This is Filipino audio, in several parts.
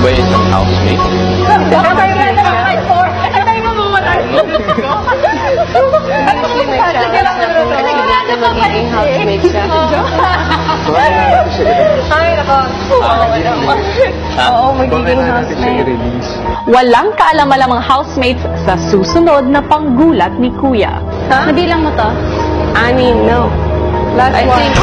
ba isang housemate? Magiging housemate siya. Ay, nako. Oo, magiging housemate. Walang kaalam-alamang housemates sa susunod na panggulat ni Kuya. Nabilang mo to? Ani, no. Last I one. think...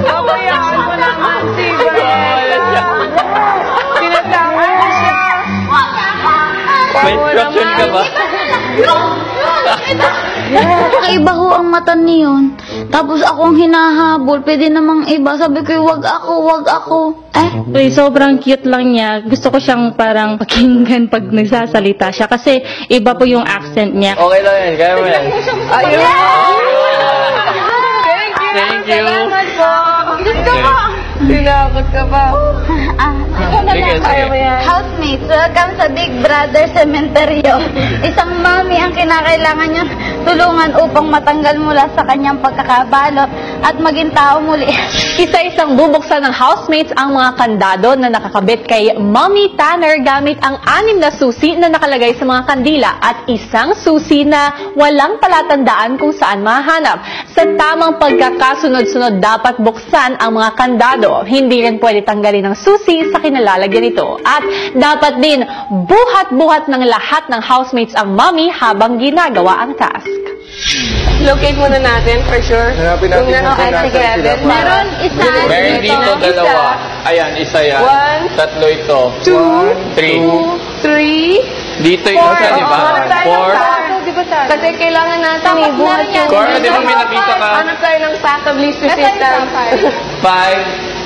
Abayaan mo naman si Bella. Tinatama mo siya. May instruction ka ba? Kakaiba ho ang mata niyon. Tapos ako ang hinahabol. Pwede namang iba. Sabi ko, wag ako, wag ako. Okay, sobrang cute lang niya. Gusto ko siyang parang pakinggan pag nagsasalita siya. Kasi iba po yung accent niya. Okay lang yan, kaya mo yan. Ayun. Thank you. Salamat po. Tinakot ka ba? Sige, Kaya mo yan. Housemates, welcome sa Big Brother Cementerio. Isang mami ang kinakailangan niyang tulungan upang matanggal mula sa kanyang pagkakabalot at maging tao muli. Isa-isang bubuksan ng housemates ang mga kandado na nakakabit kay Mommy Tanner gamit ang 6 na susi na nakalagay sa mga kandila at isang susi na walang palatandaan kung saan mahanap. Sa tamang pagkakasunod-sunod dapat buksan ang mga kandado. Hindi rin pwede tanggalin ang susi sa kinalalagyan nito. At dapat din buhat-buhat ng lahat ng housemates ang mommy habang ginagawa ang task. Locate muna natin for sure. Hanapin natin Kung kung nasa nasaan sila. Meron isa. Meron dito dalawa. Ayan, isa yan. 1, Tatlo ito. 2, 3. 3, Dito yung isa, di ba? 4. Kasi kailangan natin ibuhat yung... Cora, di ba may nakita ka? Ano tayo ng stack of least resistance? 5,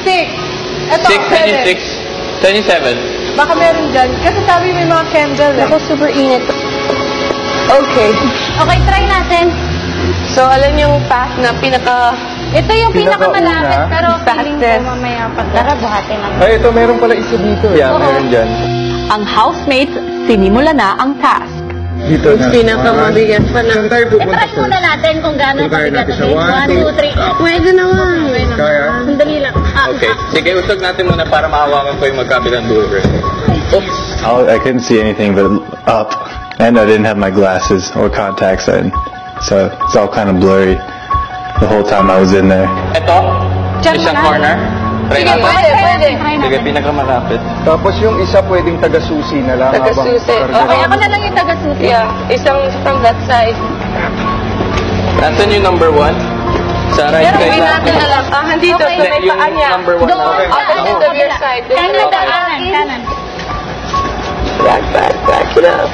6. Ito, 6, 27. Baka meron dyan. Kasi sabi may mga candle. Ako super init. Okay. Okay, try natin. So, alam yung path na pinaka... Ito yung pinakamalapit, Pinakauna. pero feeling ko Fastest. mamaya pag... Tara, buhatin natin. Ay, ito, meron pala isa dito. Yeah, meron dyan. Ang housemates sinimula na ang task. Dito na. Pinakamabigat pa Saan ng... tayo pupunta I-try muna natin kung gaano Kung kaya kabigat natin siya. natin. 1, 2, 1, 2, 3. Pwede naman. Kaya? Sandali lang. Okay. Sige, usog natin muna para mahawakan ko yung magkabilang dulo. Oops. I couldn't see anything but up, and I didn't have my glasses or contacts in, so it's all kind of blurry the whole time I was in there. Ito, isang corner. Try Sige, natin. pwede. Sige, pinakamalapit. Tapos yung isa pwedeng taga-susi na lang. Taga-susi. habang- Okay, ako na lang yung taga-susi. Yeah, isang from that side. Nasaan yung number 1? Sa right Pero side gawin natin na lang. Dito, Hindi, sa may yung paa niya. number 1. Okay. Opposite of your side. Kanan, kanan. Back it up.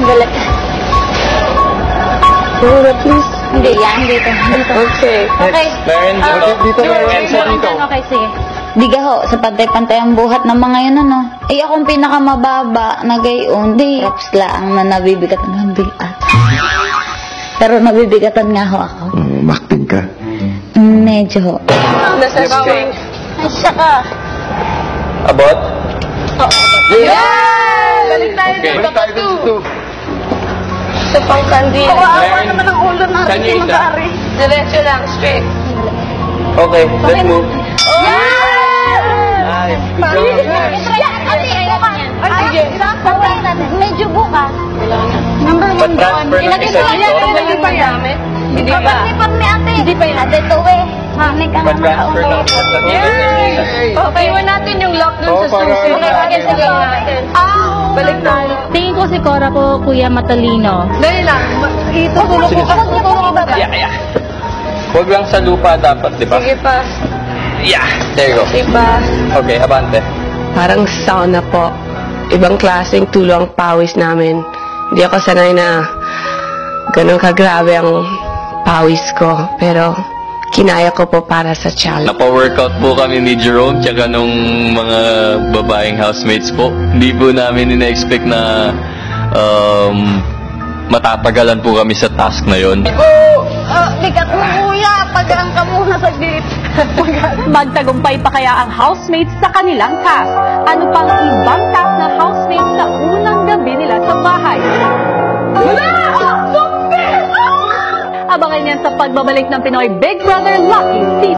Galit. Muna, please. Hindi, yan. Dito. Okay. Okay. Meron dito. Okay, dito meron. Dito. Okay, sige. Diga ho, sa pantay-pantay ang buhat ng mga yun, ano? Eh, akong pinakamababa na gayon. Di, props lang na nabibigatan ng bigat. Pero nabibigatan nga ho ako. Makting ka. Medyo ho. Nasa swing. Ay, saka. Abot? Yeah! Balik tayo Okay. dito. Balik tayo dito. Sa pangkandila. Kawawa naman ang ulo na Saan yung isa? Diretso lang, straight. Okay, let's move. Yes! Medyo bukas. Number 1 doon. Pa-transfer ng Ilagay isa mo dito? yan. Ilagay pa yan. Hindi pa. Pag-nipag ni ate. Hindi pa yun. Ate, ito eh. Mami ka nga Pa-transfer ng Okay. Iwan natin yung lock dun Oh, sa susi. para- Okay, sige natin. Balik tayo. Tingin ko si Cora po, Kuya Matalino. Dali lang. Itutulog ko. Tutulog ko. Yeah. Huwag lang sa lupa dapat, di ba? Sige pa. Yeah. There you go. Iba. Okay, abante. Parang sauna po. Ibang klaseng tulo ang pawis namin. Hindi ako sanay na ganun kagrabe ang pawis ko. Pero kinaya ko po para sa challenge. Napa-workout po kami ni Jerome tsaka nung mga babaeng housemates po. Hindi po namin ina-expect na matatagalan po kami sa task na yon. Bigat mo kuya, pagaan ka muna sa gate. Magtagumpay pa kaya ang housemates sa kanilang task? Ano pang ibang task na housemates sa unang gabi nila sa bahay? Abangan yan sa pagbabalik ng Pinoy Big Brother Lucky Season